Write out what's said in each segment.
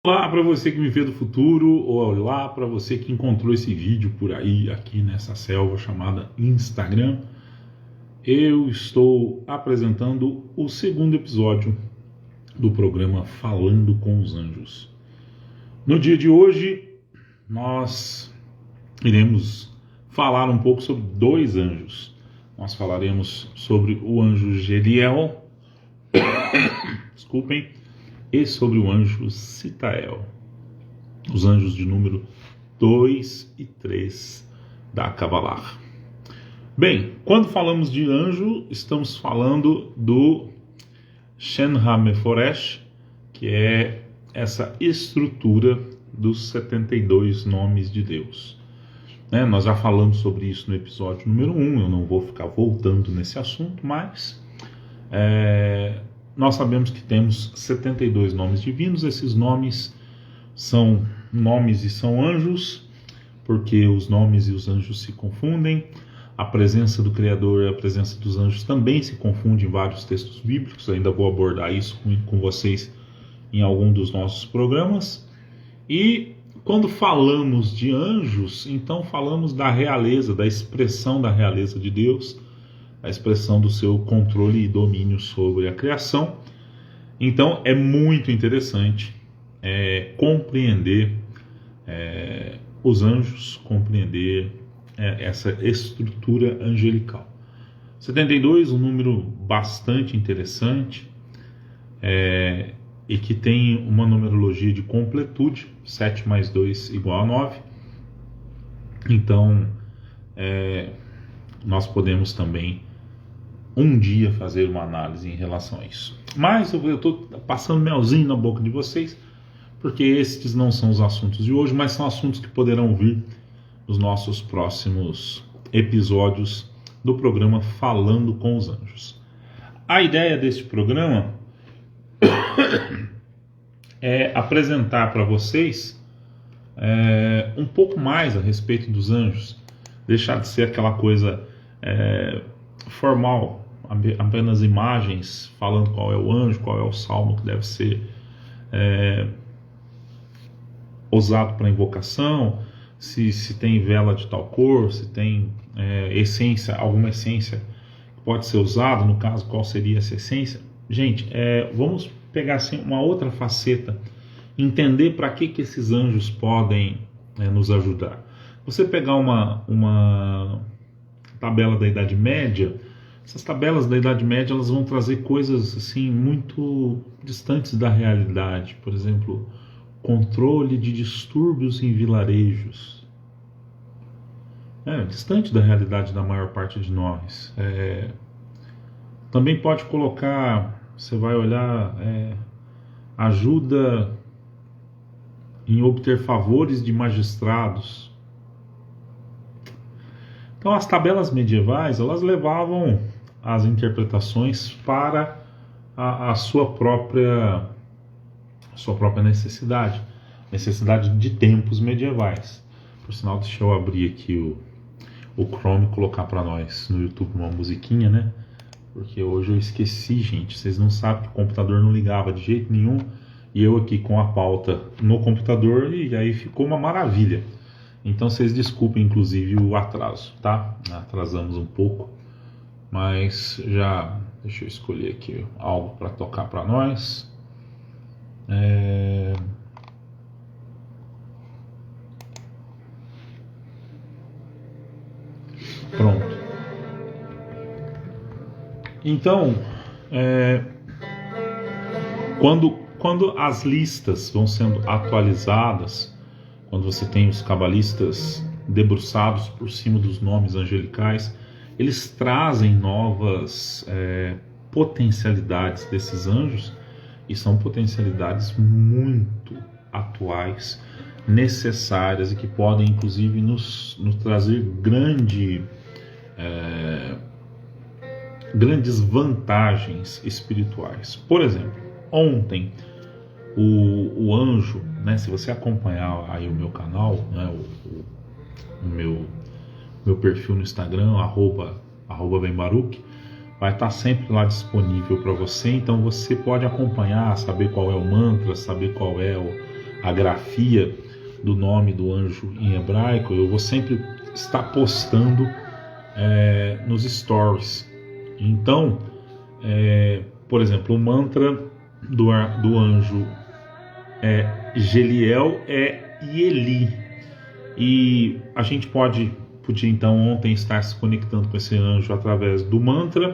Olá para você que me vê do futuro, ou olá para você que encontrou esse vídeo por aí, aqui nessa selva chamada Instagram. Eu estou apresentando o segundo episódio do programa Falando com os Anjos. No dia de hoje, nós iremos falar um pouco sobre dois anjos. Nós falaremos sobre o anjo Geriel, desculpem, e sobre o anjo Citael, os anjos de número 2 e 3 da Kabbalah. Bem, quando falamos de anjo, estamos falando do Shem HaMeforesh, que é essa estrutura dos 72 nomes de Deus. Nós já falamos sobre isso no episódio número 1, eu não vou ficar voltando nesse assunto, mas nós sabemos que temos 72 nomes divinos. Esses nomes são nomes e são anjos, porque os nomes e os anjos se confundem. A presença do Criador e a presença dos anjos também se confunde em vários textos bíblicos. Ainda vou abordar isso com vocês em algum dos nossos programas. E quando falamos de anjos, então falamos da realeza, da expressão da realeza de Deus, a expressão do seu controle e domínio sobre a criação. Então é muito interessante compreender os anjos, compreender essa estrutura angelical. 72, um número bastante interessante e que tem uma numerologia de completude, 7 mais 2 igual a 9. Então nós podemos também um dia fazer uma análise em relação a isso. Mas eu estou passando melzinho na boca de vocês, porque estes não são os assuntos de hoje, mas são assuntos que poderão vir nos nossos próximos episódios do programa Falando com os Anjos. A ideia deste programa é apresentar para vocês um pouco mais a respeito dos anjos, deixar de ser aquela coisa formal, apenas imagens falando qual é o anjo, qual é o salmo que deve ser usado para invocação, se tem vela de tal cor, se tem essência, alguma essência que pode ser usada, no caso, qual seria essa essência. Gente, vamos pegar assim, uma outra faceta, entender para que esses anjos podem nos ajudar. Você pegar uma tabela da Idade Média, essas tabelas da Idade Média elas vão trazer coisas assim muito distantes da realidade. Por exemplo, controle de distúrbios em vilarejos. Distante da realidade da maior parte de nós. Também pode colocar, você vai olhar, ajuda em obter favores de magistrados. Então as tabelas medievais elas levavam as interpretações para a sua própria necessidade de tempos medievais. Por sinal, deixa eu abrir aqui o Chrome e colocar para nós no YouTube uma musiquinha, né? Porque hoje eu esqueci, gente. Vocês não sabem que o computador não ligava de jeito nenhum e eu aqui com a pauta no computador e aí ficou uma maravilha. Então vocês desculpem inclusive o atraso, tá? Atrasamos um pouco, mas já deixa eu escolher aqui algo para tocar para nós. Pronto. Então, quando as listas vão sendo atualizadas, quando você tem os cabalistas debruçados por cima dos nomes angelicais, eles trazem novas potencialidades desses anjos, e são potencialidades muito atuais, necessárias e que podem inclusive nos trazer grandes vantagens espirituais. Por exemplo, ontem o anjo, se você acompanhar aí o meu canal, o meu perfil no Instagram, @benbaruch, vai estar sempre lá disponível para você. Então você pode acompanhar, saber qual é o mantra, saber qual é a grafia do nome do anjo em hebraico, eu vou sempre estar postando nos stories. Então, por exemplo, o mantra do anjo Geliel é Yeli. E a gente podia então ontem estar se conectando com esse anjo através do mantra,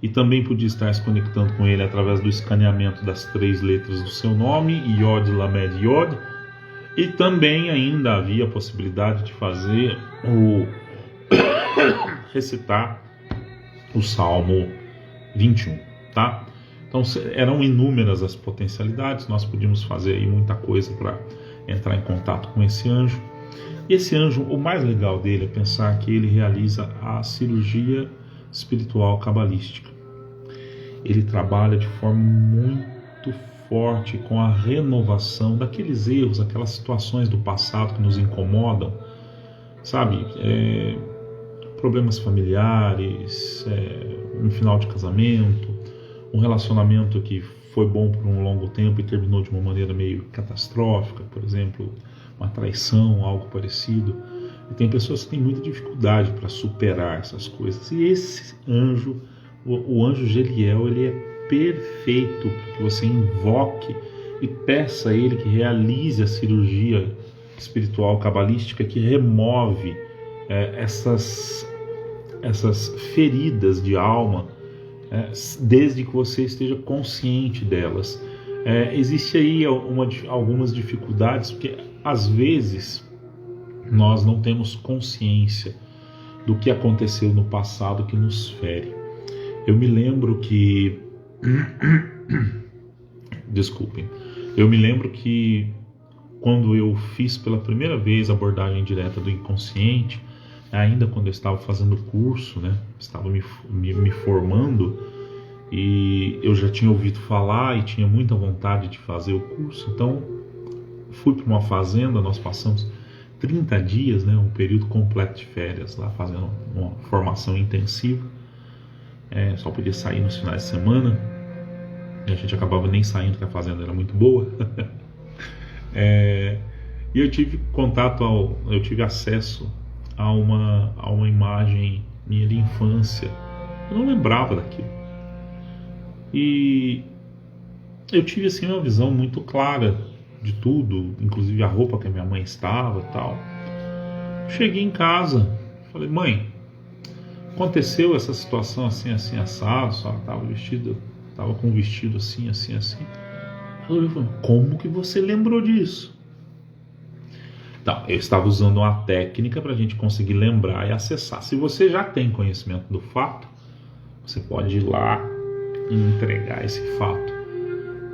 e também podia estar se conectando com ele através do escaneamento das 3 letras do seu nome, Yod, Lamed, Yod. E também ainda havia a possibilidade de fazer recitar o Salmo 21, tá? Então eram inúmeras as potencialidades, nós podíamos fazer aí muita coisa para entrar em contato com esse anjo. E esse anjo, o mais legal dele é pensar que ele realiza a cirurgia espiritual cabalística. Ele trabalha de forma muito forte com a renovação daqueles erros, aquelas situações do passado que nos incomodam, sabe? Problemas familiares, um final de casamento, um relacionamento que foi bom por um longo tempo e terminou de uma maneira meio catastrófica, por exemplo, uma traição, algo parecido. E tem pessoas que têm muita dificuldade para superar essas coisas. E esse anjo, o anjo Geliel, ele é perfeito para que você invoque e peça a ele que realize a cirurgia espiritual cabalística que remove essas feridas de alma, desde que você esteja consciente delas. Existe aí algumas dificuldades, porque às vezes nós não temos consciência do que aconteceu no passado que nos fere. Eu me lembro que eu me lembro que quando eu fiz pela primeira vez a abordagem direta do inconsciente, ainda quando eu estava fazendo o curso, né, estava me formando, e eu já tinha ouvido falar e tinha muita vontade de fazer o curso. Então fui para uma fazenda, nós passamos 30 dias, né, um período completo de férias lá, fazendo uma formação intensiva. Só podia sair nos finais de semana, e a gente acabava nem saindo porque a fazenda era muito boa. E eu tive eu tive acesso a uma imagem minha de infância. Eu não lembrava daquilo. E eu tive assim uma visão muito clara de tudo, inclusive a roupa que a minha mãe estava e tal. Cheguei em casa, falei: mãe, aconteceu essa situação assim, assim, assado, só estava com um vestido assim, assim, assim. Ela falou: como que você lembrou disso? Então, eu estava usando uma técnica para a gente conseguir lembrar e acessar. Se você já tem conhecimento do fato, você pode ir lá e entregar esse fato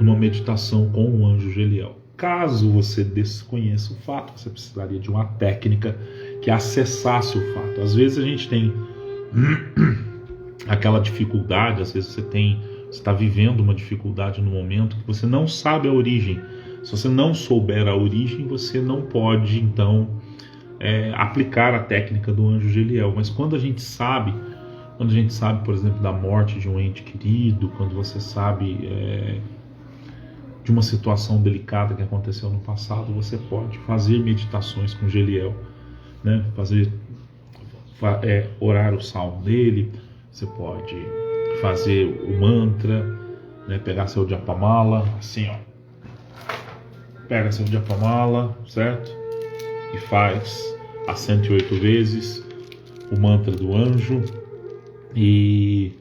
numa meditação com o anjo Geliel. Caso você desconheça o fato, você precisaria de uma técnica que acessasse o fato. Às vezes a gente tem aquela dificuldade, às vezes você está vivendo uma dificuldade no momento que você não sabe a origem. Se você não souber a origem, você não pode então aplicar a técnica do anjo Geliel. Mas quando a gente sabe, por exemplo, da morte de um ente querido, quando você sabe de uma situação delicada que aconteceu no passado, você pode fazer meditações com Geliel, né? Orar o salmo dele, você pode fazer o mantra, né? Pegar seu japamala, assim, ó. Pega seu japamala, certo? E faz as 108 vezes o mantra do anjo. E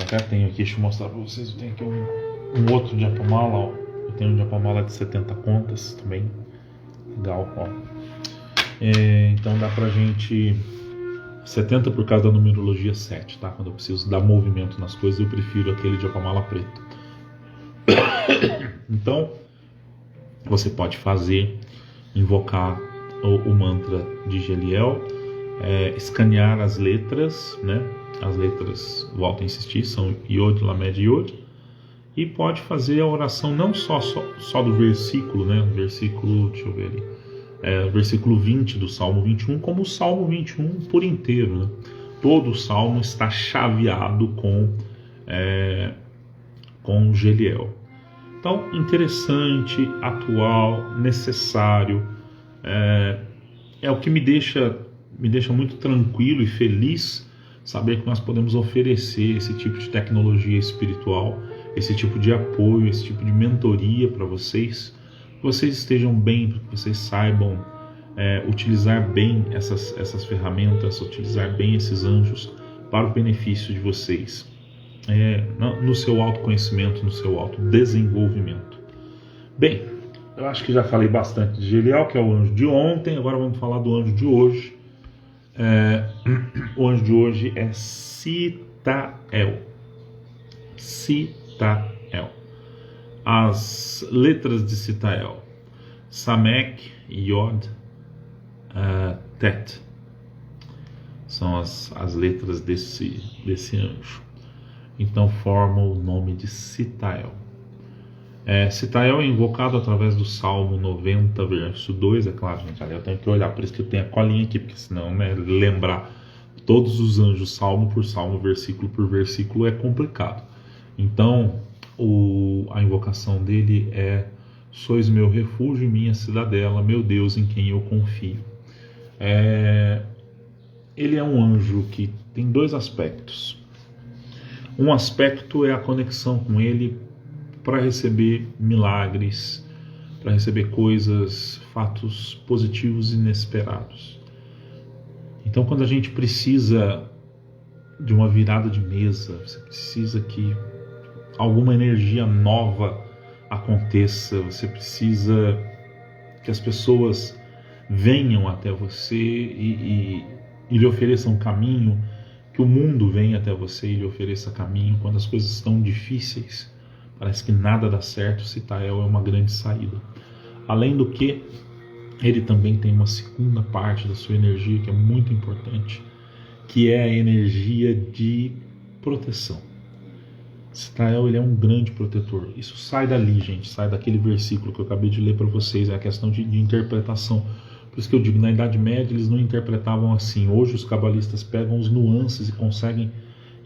até tenho aqui, deixa eu mostrar para vocês, eu tenho aqui um outro japamala, ó. Eu tenho um japamala de 70 contas também, legal, ó. Então dá pra gente 70 por causa da numerologia 7, tá? Quando eu preciso dar movimento nas coisas, eu prefiro aquele japamala preto. Então você pode invocar o mantra de Geliel, escanear as letras, né? As letras, volto a insistir, são Yod, Lamed, Yod. E pode fazer a oração não só do versículo, né? Versículo, deixa eu ver ali. Versículo 20 do Salmo 21, como o Salmo 21 por inteiro, né? Todo o Salmo está chaveado com Geliel. Então, interessante, atual, necessário, é o que me deixa muito tranquilo e feliz saber que nós podemos oferecer esse tipo de tecnologia espiritual, esse tipo de apoio, esse tipo de mentoria para vocês, que vocês estejam bem, que vocês saibam utilizar bem essas ferramentas, utilizar bem esses anjos para o benefício de vocês, no seu autoconhecimento, no seu autodesenvolvimento. Bem, eu acho que já falei bastante de Gelial, que é o anjo de ontem. Agora vamos falar do anjo de hoje. O anjo de hoje é Sitael. Sitael. As letras de Sitael: Samek, Yod, Tet. São as letras desse anjo. Então formam o nome de Sitael. Sitael é invocado através do Salmo 90, verso 2. É claro, gente, ali eu tenho que olhar, por isso que eu tenho a colinha aqui, porque senão, lembrar todos os anjos, salmo por salmo, versículo por versículo, é complicado. Então, a invocação dele é: sois meu refúgio e minha cidadela, meu Deus em quem eu confio. Ele é um anjo que tem dois aspectos. Um aspecto é a conexão com ele para receber milagres, para receber coisas, fatos positivos inesperados. Então, quando a gente precisa de uma virada de mesa, você precisa que alguma energia nova aconteça, você precisa que as pessoas venham até você e lhe ofereçam caminho, que o mundo venha até você e lhe ofereça caminho. Quando as coisas estão difíceis, parece que nada dá certo, Sitael é uma grande saída. Além do que, ele também tem uma segunda parte da sua energia que é muito importante, que é a energia de proteção. Sitael, ele é um grande protetor. Isso sai dali, gente, sai daquele versículo que eu acabei de ler para vocês, é a questão de interpretação. Por isso que eu digo, na Idade Média eles não interpretavam assim. Hoje os cabalistas pegam os nuances e conseguem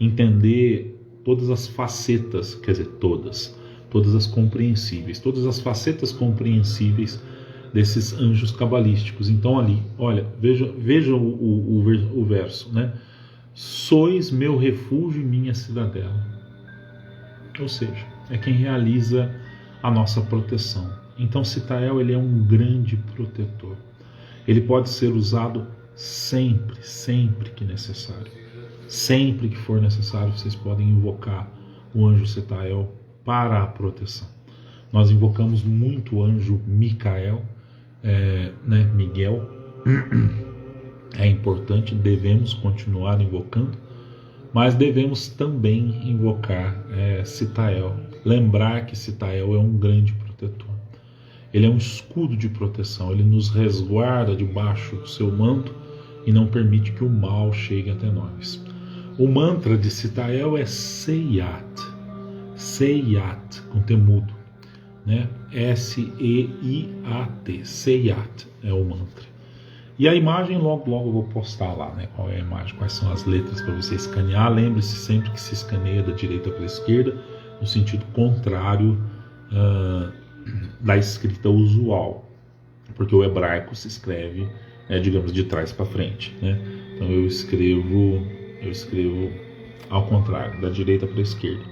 entender todas as facetas, quer dizer, todas as compreensíveis, todas as facetas compreensíveis desses anjos cabalísticos. Então ali, olha, veja o verso, né? Sois meu refúgio e minha cidadela. Ou seja, é quem realiza a nossa proteção. Então Sitael, ele é um grande protetor. Ele pode ser usado sempre que necessário. Sempre que for necessário, vocês podem invocar o anjo Sitael para a proteção. Nós invocamos muito o anjo Micael, Miguel. É importante, devemos continuar invocando, mas devemos também invocar Sitael. Lembrar que Sitael é um grande protetor. Ele é um escudo de proteção, ele nos resguarda debaixo do seu manto e não permite que o mal chegue até nós. O mantra de Sitael é Seiat, com T mudo, né? S-E-I-A-T, Seiat é o mantra. E a imagem, logo eu vou postar lá, né? Qual é a imagem, quais são as letras para você escanear. Lembre-se sempre que se escaneia da direita para a esquerda, no sentido contrário da escrita usual, porque o hebraico se escreve, digamos, de trás para frente, né? Então eu escrevo ao contrário, da direita para a esquerda.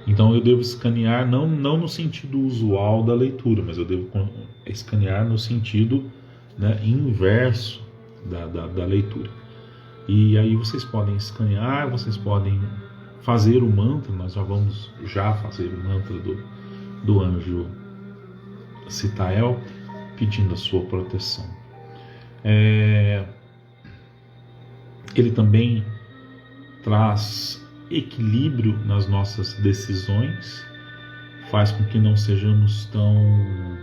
Então eu devo escanear não no sentido usual da leitura, mas eu devo escanear no sentido, né, inverso da leitura. E aí vocês podem escanear, vocês podem fazer o mantra. Nós vamos fazer o mantra do anjo Sitael, pedindo a sua proteção. Ele também traz equilíbrio nas nossas decisões, faz com que não sejamos tão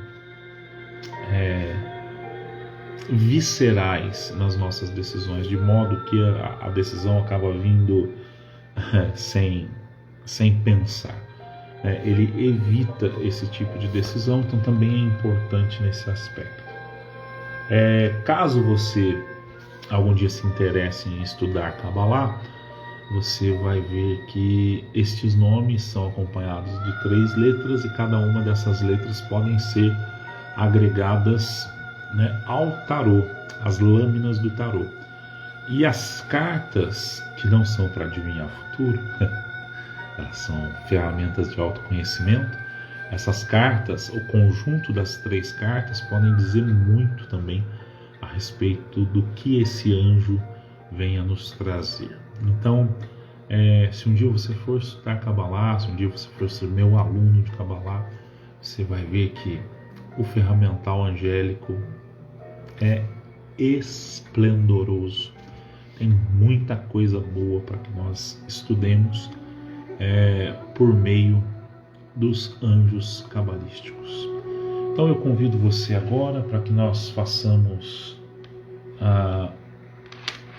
viscerais nas nossas decisões, de modo que a decisão acaba vindo sem pensar. Ele evita esse tipo de decisão, então também é importante nesse aspecto. Caso você algum dia se interesse em estudar Kabbalah, você vai ver que estes nomes são acompanhados de 3 letras e cada uma dessas letras podem ser agregadas, né, ao tarô, as lâminas do tarô. E as cartas, que não são para adivinhar o futuro, elas são ferramentas de autoconhecimento. Essas cartas, o conjunto das 3 cartas, podem dizer muito também a respeito do que esse anjo venha nos trazer. Então, se um dia você for estudar Kabbalah, se um dia você for ser meu aluno de Kabbalah, você vai ver que o ferramental angélico é esplendoroso. Tem muita coisa boa para que nós estudemos por meio dos anjos cabalísticos. Então eu convido você agora para que nós façamos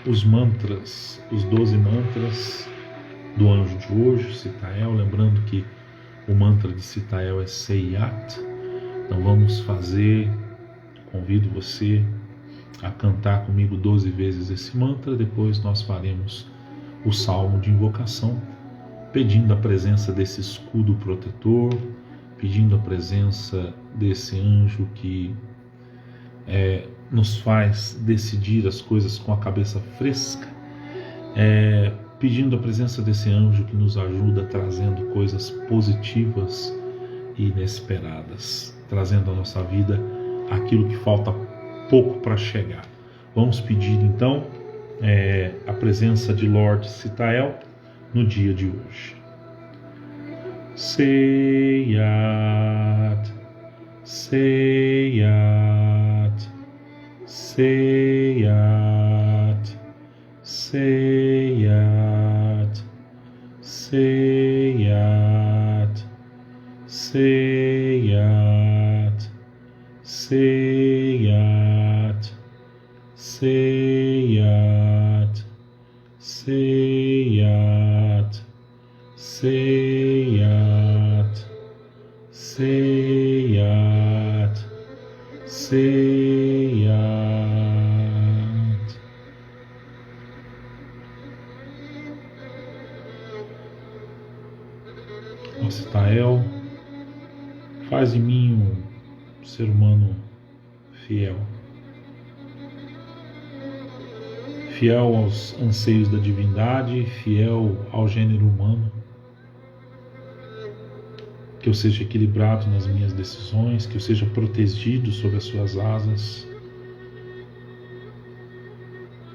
os mantras, os 12 mantras do anjo de hoje, Sitael. Lembrando que o mantra de Sitael é Seyat. Então vamos fazer, convido você a cantar comigo 12 vezes esse mantra. Depois nós faremos o salmo de invocação, pedindo a presença desse escudo protetor, pedindo a presença desse anjo que nos faz decidir as coisas com a cabeça fresca, pedindo a presença desse anjo que nos ajuda trazendo coisas positivas e inesperadas, trazendo à nossa vida aquilo que falta pouco para chegar. Vamos pedir então a presença de Lord Sitael no dia de hoje. Seyat, Seyat, Seyat, Seyat, Seyat, Seyat, Seyat, Seyat, Seyat, Seyat, Seyat, Seyat. Ó Sitael, faz em mim um ser humano fiel, fiel aos anseios da divindade, fiel ao gênero humano, que eu seja equilibrado nas minhas decisões, que eu seja protegido sob as suas asas,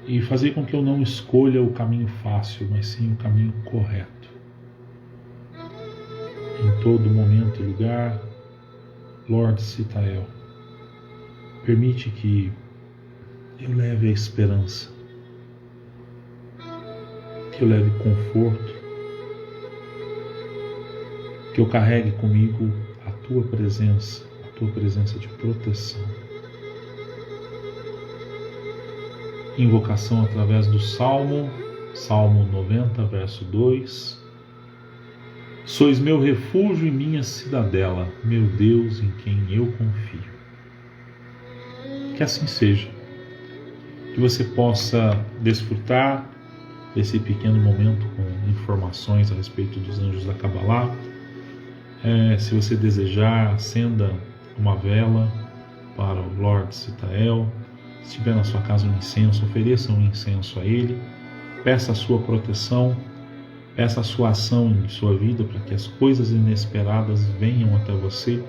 e fazer com que eu não escolha o caminho fácil, mas sim o caminho correto. Em todo momento e lugar, Lord Sitael, permite que eu leve a esperança, que eu leve conforto, que eu carregue comigo a tua presença de proteção. Invocação através do Salmo 90, verso 2. Sois meu refúgio e minha cidadela, meu Deus em quem eu confio. Que assim seja. Que você possa desfrutar desse pequeno momento com informações a respeito dos anjos da Kabbalah. Se você desejar, acenda uma vela para o Lord Sitael. Se tiver na sua casa um incenso, ofereça um incenso a ele. Peça a sua proteção, peça a sua ação em sua vida para que as coisas inesperadas venham até você,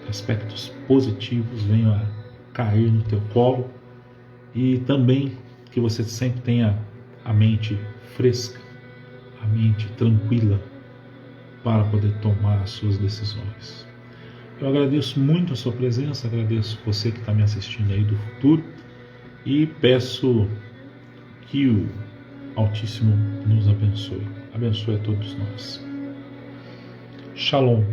que aspectos positivos venham a cair no teu colo, e também que você sempre tenha a mente fresca, a mente tranquila para poder tomar as suas decisões. Eu agradeço muito a sua presença, agradeço você que está me assistindo aí do futuro e peço que o Altíssimo nos abençoe. Abençoe a todos nós. Shalom.